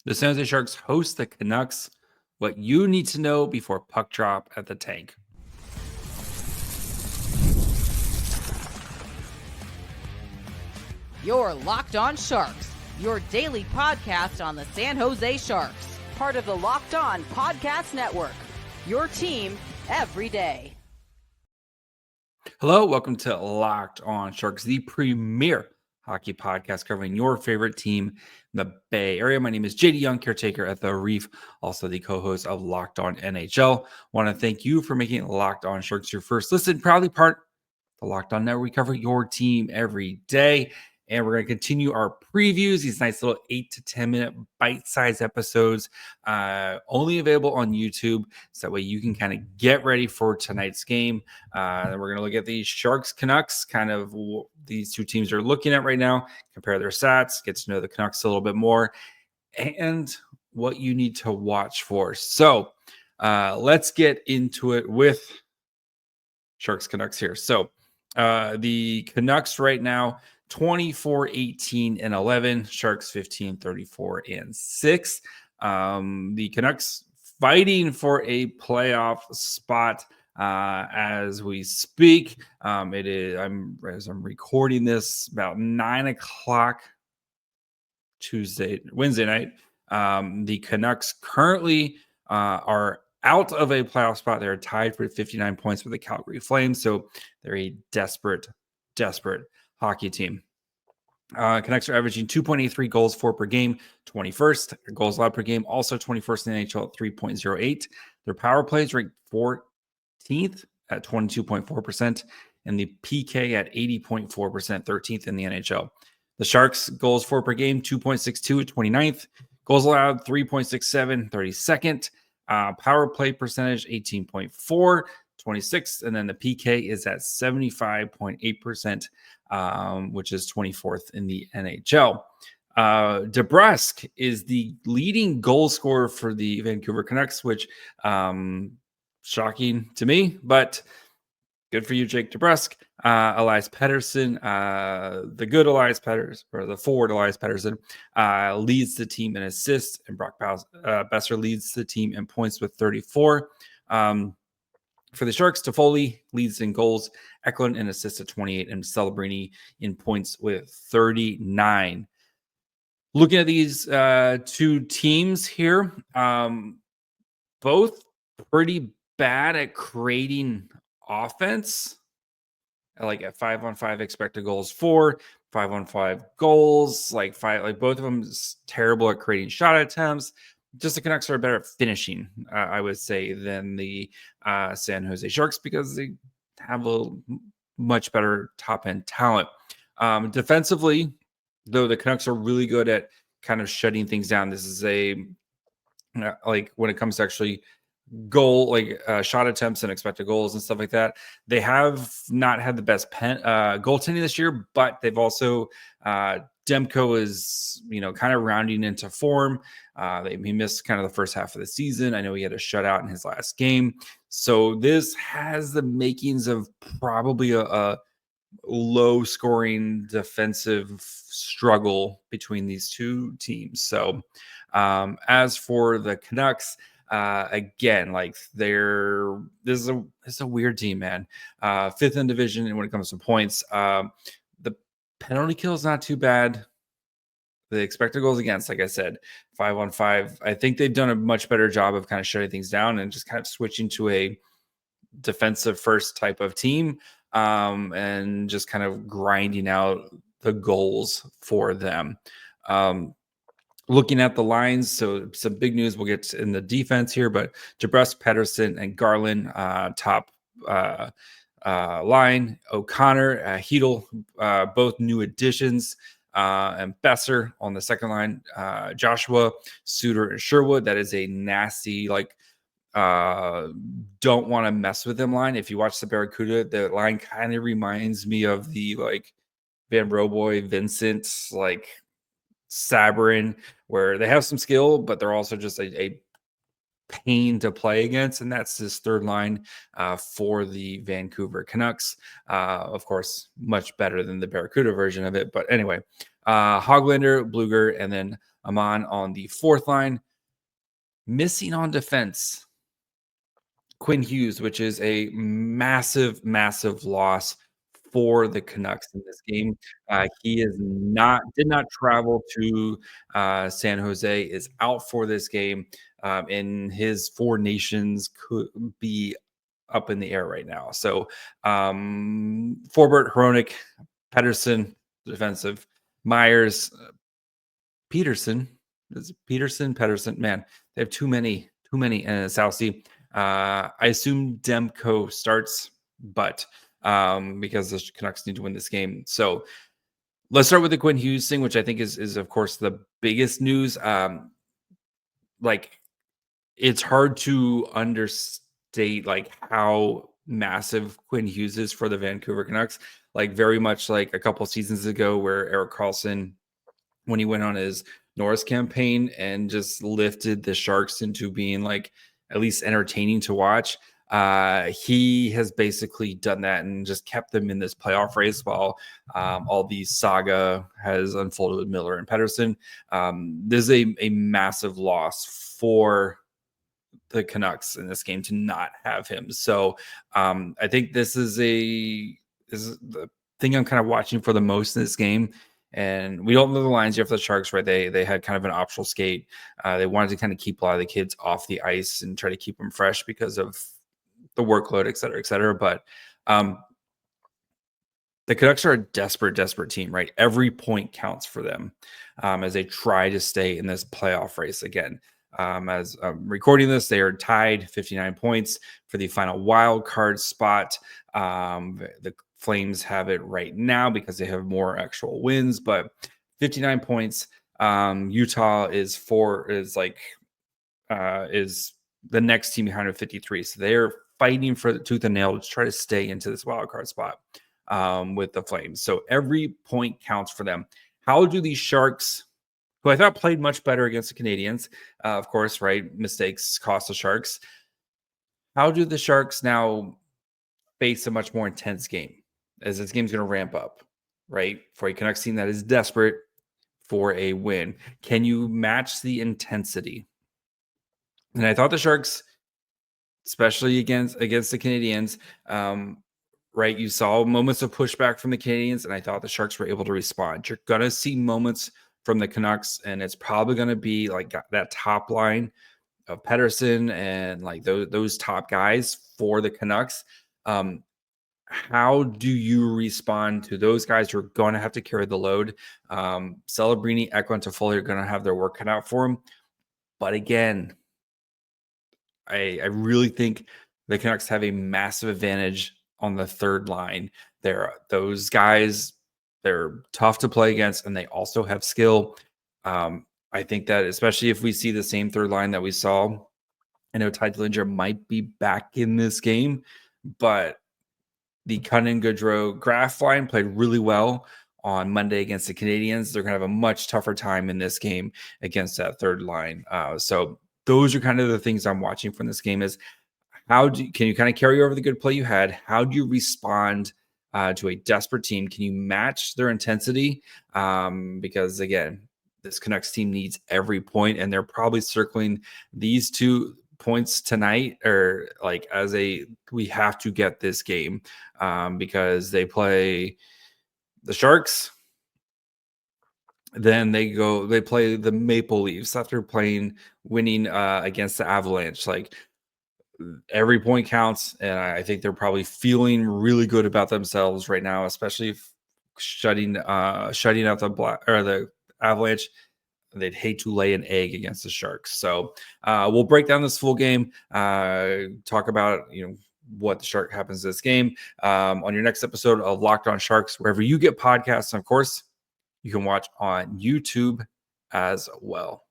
The San Jose Sharks host the Canucks. What you need to know before puck drop at the tank. You're Locked On Sharks, your daily podcast on the San Jose Sharks, part of the Locked On Podcast Network, your team every day. Hello, welcome to Locked On Sharks, the premier hockey podcast covering your favorite team in the Bay Area. My name is JD Young, caretaker at the Reef, also the co-host of Locked On NHL. Want to thank you for making Locked On Sharks your first listen, proudly part of the Locked On Network. We cover your team every day. And we're going to continue our previews, these nice little 8 to 10 minute bite-sized episodes, only available on YouTube. So that way you can kind of get ready for tonight's game. Then we're going to look at the Sharks-Canucks, kind of these two teams are looking at right now, compare their stats, get to know the Canucks a little bit more, and what you need to watch for. So let's get into it with Sharks-Canucks here. So the Canucks right now, 24, 18, and 11. Sharks 15, 34, and 6. The Canucks fighting for a playoff spot as we speak. It is as I'm recording this about 9 o'clock Wednesday night. The Canucks currently are out of a playoff spot. They're tied for 59 points with the Calgary Flames. So they're a desperate hockey team. Canucks are averaging 2.83 goals for per game, 21st. Their goals allowed per game, also 21st in the NHL at 3.08. Their power play is ranked 14th at 22.4%, and the PK at 80.4%, 13th in the NHL. The Sharks' goals for per game, 2.62 at 29th. Goals allowed, 3.67, 32nd. Power play percentage, 18.4. 26th, and then the PK is at 75.8%, which is 24th in the NHL. DeBrusk is the leading goal scorer for the Vancouver Canucks, which shocking to me, but good for you, Jake DeBrusk. Elias Pettersson, the good Elias Pettersson, or the forward Elias Pettersson, leads the team in assists, and Brock Boeser leads the team in points with 34. For the Sharks, Toffoli leads in goals, Eklund in assists at 28, and Celebrini in points with 39. Looking at these two teams here, both pretty bad at creating offense. Like at 5-on-5 expected goals for, 5-on-5 goals, like both of them is terrible at creating shot attempts. Just the Canucks are better at finishing, I would say, than the San Jose Sharks because they have a much better top-end talent. Defensively, though, the Canucks are really good at kind of shutting things down. This is like when it comes to actually shot attempts and expected goals and stuff like that, they have not had the best goaltending this year, but they've also Demko is, kind of rounding into form. He missed kind of the first half of the season. I know he had a shutout in his last game. So this has the makings of probably a low scoring defensive struggle between these two teams. So as for the Canucks, again, this is a weird team, man. Fifth in division, and when it comes to points, the penalty kill is not too bad. The expected goals against, like I said, 5-on-5. I think they've done a much better job of kind of shutting things down and just kind of switching to a defensive first type of team, and just kind of grinding out the goals for them. Looking at the lines, so some big news we'll get in the defense here, but DeBrusk, Pettersson, and Garland top line. O'Connor, Hedel, both new additions, and Boeser on the second line. Joshua, Suter, and Sherwood. That is a nasty, don't want to mess with them line. If you watch the Barracuda, the line kind of reminds me of the Van Roboy, Vincent, Sabrin, where they have some skill, but they're also just a pain to play against, and that's his third line for the Vancouver Canucks. Of course, much better than the Barracuda version of it. But anyway, Hoglander, Bluger, and then Amon on the fourth line. Missing on defense, Quinn Hughes, which is a massive, massive loss for the Canucks in this game. He did not travel to San Jose, is out for this game, and his four nations could be up in the air right now. So Forbort, Hronik, Pettersson, defensive, Myers, Pettersson, Pettersson. Man, they have too many in South Sea. I assume Demko starts, but because the Canucks need to win this game. So let's start with the Quinn Hughes thing, which I think is of course the biggest news. Like it's hard to understate like how massive Quinn Hughes is for the Vancouver Canucks. Like very much like a couple seasons ago where Erik Karlsson, when he went on his Norris campaign and just lifted the Sharks into being like at least entertaining to watch. He has basically done that and just kept them in this playoff race while all the saga has unfolded with Miller and Pettersson. This is a massive loss for the Canucks in this game to not have him. So I think this is the thing I'm kind of watching for the most in this game. And we don't know the lines yet for the Sharks, right? They had kind of an optional skate. They wanted to kind of keep a lot of the kids off the ice and try to keep them fresh because of the workload, et cetera, et cetera. But the Canucks are a desperate, desperate team, right? Every point counts for them as they try to stay in this playoff race again. As I'm recording this, they are tied 59 points for the final wild card spot. The Flames have it right now because they have more actual wins, but 59 points. Utah is the next team behind with 53. So they're fighting for the tooth and nail to try to stay into this wild card spot with the Flames. So every point counts for them. How do these Sharks, who I thought played much better against the Canadiens, of course, right? Mistakes cost the Sharks. How do the Sharks now face a much more intense game as this game's going to ramp up, right? For a Canucks team that is desperate for a win. Can you match the intensity? And I thought the Sharks, especially against the Canadiens, right? You saw moments of pushback from the Canadiens, and I thought the Sharks were able to respond. You're going to see moments from the Canucks, and it's probably going to be like that top line of Pettersson and like those top guys for the Canucks. How do you respond to those guys who are going to have to carry the load? Celebrini, Eklund, Toffoli are going to have their work cut out for them. But again, I really think the Canucks have a massive advantage on the third line. Those guys, they're tough to play against, and they also have skill. I think that especially if we see the same third line that we saw, I know Ty Dillinger might be back in this game, but the Cunningham, Goodrow, Graf line played really well on Monday against the Canadiens. They're going to have a much tougher time in this game against that third line. So those are kind of the things I'm watching from this game is can you kind of carry over the good play you had? How do you respond to a desperate team? Can you match their intensity? Because again, this Canucks team needs every point, and they're probably circling these 2 points tonight or like we have to get this game because they play the Sharks. Then they play the Maple Leafs after winning against the Avalanche. Like every point counts, and I think they're probably feeling really good about themselves right now, especially shutting out the Avalanche. They'd hate to lay an egg against the Sharks. So we'll break down this full game, talk about what the Shark happens to this game on your next episode of Locked On Sharks, wherever you get podcasts. And of course, you can watch on YouTube as well.